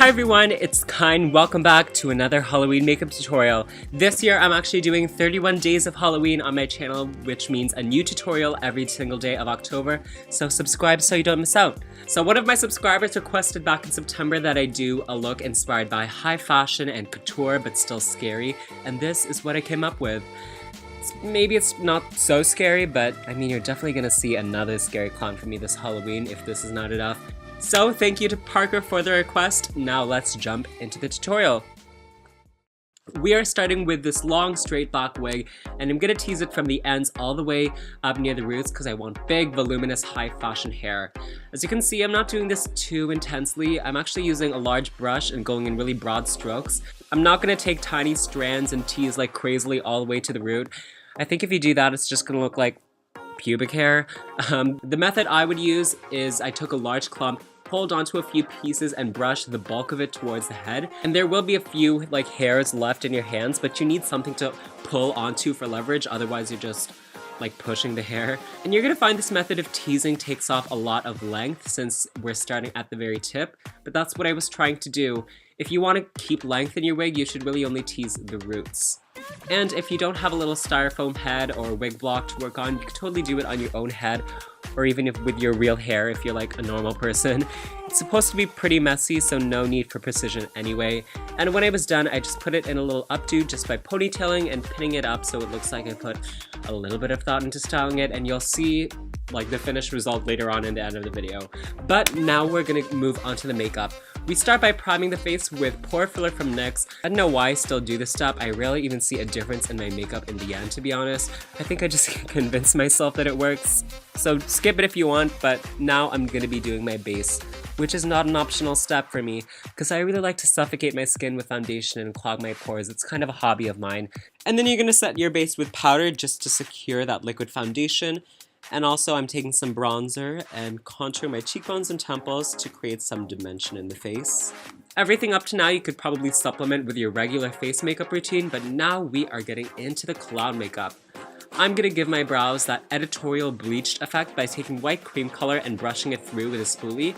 Hi everyone, it's Kine. Welcome back to another Halloween makeup tutorial. This year I'm actually doing 31 days of Halloween on my channel, which means a new tutorial every single day of October, so subscribe so you don't miss out. So one of my subscribers requested back in September that I do a look inspired by high fashion and couture but still scary, and this is what I came up with. Maybe it's not so scary, but I mean you're definitely gonna see another scary clown from me this Halloween if this is not enough. So thank you to Parker for the request. Now let's jump into the tutorial. We are starting with this long straight back wig, and I'm gonna tease it from the ends all the way up near the roots because I want big, voluminous, high fashion hair. As you can see, I'm not doing this too intensely. I'm actually using a large brush and going in really broad strokes. I'm not gonna take tiny strands and tease like crazily all the way to the root. I think if you do that, it's just gonna look like pubic hair. The method I would use is I took a large clump, hold onto a few pieces and brush the bulk of it towards the head. And there will be a few like hairs left in your hands, but you need something to pull onto for leverage, otherwise you're just like pushing the hair. And you're gonna find this method of teasing takes off a lot of length since we're starting at the very tip, but that's what I was trying to do. If you want to keep length in your wig, you should really only tease the roots. And if you don't have a little styrofoam head or wig block to work on, you can totally do it on your own head, or even with your real hair if you're like a normal person. It's supposed to be pretty messy, so no need for precision anyway. And when I was done, I just put it in a little updo just by ponytailing and pinning it up so it looks like I put a little bit of thought into styling it, and you'll see like the finished result later on in the end of the video. But now we're gonna move on to the makeup. We start by priming the face with Pore Filler from NYX. I don't know why I still do this step. I rarely even see a difference in my makeup in the end, to be honest. I think I just convinced myself that it works. So skip it if you want, but now I'm gonna be doing my base, which is not an optional step for me, because I really like to suffocate my skin with foundation and clog my pores. It's kind of a hobby of mine. And then you're gonna set your base with powder just to secure that liquid foundation. And also I'm taking some bronzer and contour my cheekbones and temples to create some dimension in the face. Everything up to now you could probably supplement with your regular face makeup routine, but now we are getting into the clown makeup. I'm gonna give my brows that Editorial bleached effect by taking white cream color and brushing it through with a spoolie.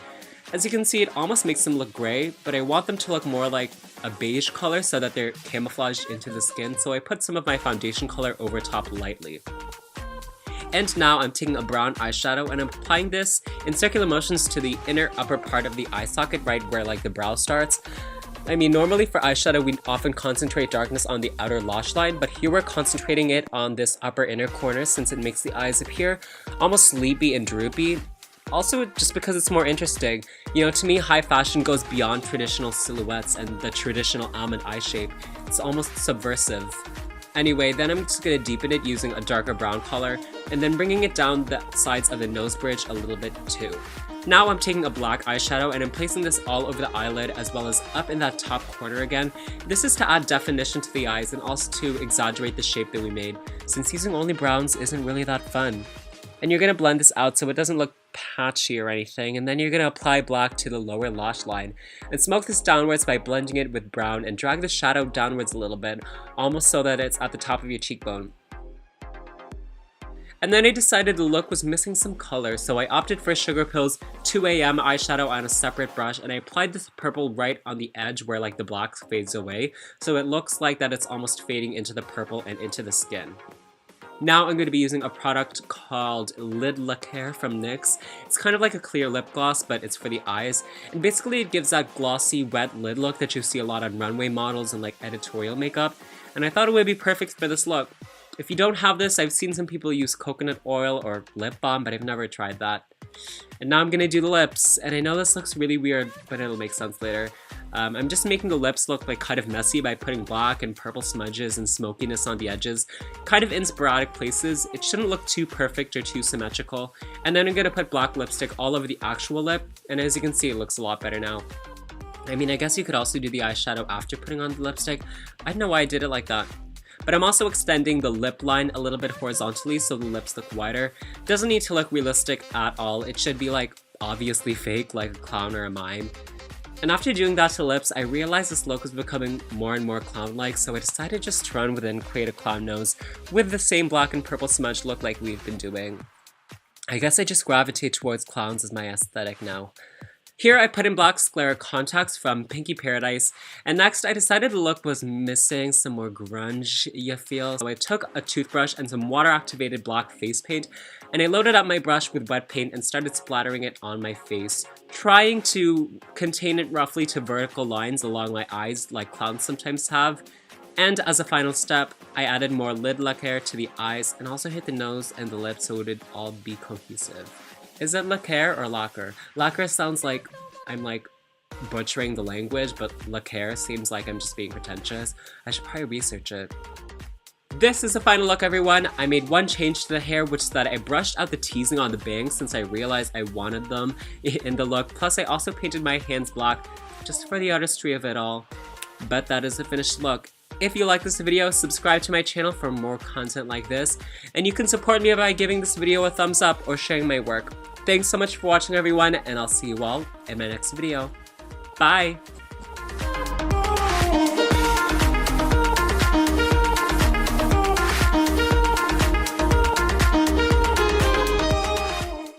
As you can see, it almost makes them look gray, but I want them to look more like a beige color so that they're camouflaged into the skin, so I put some of my foundation color over top lightly. And now I'm taking a brown eyeshadow and I'm applying this in circular motions to the inner upper part of the eye socket, right where like the brow starts. I mean, normally for eyeshadow we often concentrate darkness on the outer lash line, but here we're concentrating it on this upper inner corner since it makes the eyes appear almost sleepy and droopy. Also, just because it's more interesting. You know, to me, high fashion goes beyond traditional silhouettes and the traditional almond eye shape. It's almost subversive. Anyway, then I'm just going to deepen it using a darker brown color, and then bringing it down the sides of the nose bridge a little bit too. Now I'm taking a black eyeshadow and I'm placing this all over the eyelid as well as up in that top corner again. This is to add definition to the eyes and also to exaggerate the shape that we made, since using only browns isn't really that fun. And you're going to blend this out so it doesn't look patchy or anything, and then you're going to apply black to the lower lash line and smoke this downwards by blending it with brown and drag the shadow downwards a little bit, almost so that it's at the top of your cheekbone. And then I decided the look was missing some color, so I opted for Sugarpill's 2 AM eyeshadow on a separate brush, and I applied this purple right on the edge where like the black fades away, so it looks like that it's almost fading into the purple and into the skin. Now I'm going to be using a product called Lid Laquer from NYX. It's kind of like a clear lip gloss, but it's for the eyes. And basically it gives that glossy, wet lid look that you see a lot on runway models and like editorial makeup. And I thought it would be perfect for this look. If you don't have this, I've seen some people use coconut oil or lip balm, but I've never tried that. And now I'm going to do the lips. And I know this looks really weird, but it'll make sense later. I'm just making the lips look like kind of messy by putting black and purple smudges and smokiness on the edges, kind of in sporadic places. It shouldn't look too perfect or too symmetrical. And then I'm going to put black lipstick all over the actual lip, and as you can see, it looks a lot better now. I mean, I guess you could also do the eyeshadow after putting on the lipstick. I don't know why I did it like that. But I'm also extending the lip line a little bit horizontally so the lips look wider. Doesn't need to look realistic at all. It should be like obviously fake, like a clown or a mime. And after doing that to lips, I realized this look was becoming more and more clown-like, so I decided just to run with it and create a clown nose with the same black and purple smudge look like we've been doing. I guess I just gravitate towards clowns as my aesthetic now. Here I put in black Sclera contacts from Pinky Paradise, and next I decided the look was missing some more grunge you feel, so I took a toothbrush and some water activated black face paint, and I loaded up my brush with wet paint and started splattering it on my face, trying to contain it roughly to vertical lines along my eyes like clowns sometimes have. And as a final step, I added more Lid Laquer to the eyes and also hit the nose and the lips so it would all be cohesive. Is it Laquer or Lacquer? Lacquer sounds like I'm like butchering the language, but Laquer seems like I'm just being pretentious. I should probably research it. This is the final look, everyone. I made one change to the hair, which is that I brushed out the teasing on the bangs since I realized I wanted them in the look. Plus, I also painted my hands black just for the artistry of it all. But that is the finished look. If you like this video, subscribe to my channel for more content like this, and you can support me by giving this video a thumbs up or sharing my work. Thanks so much for watching, everyone, and I'll see you all in my next video. Bye!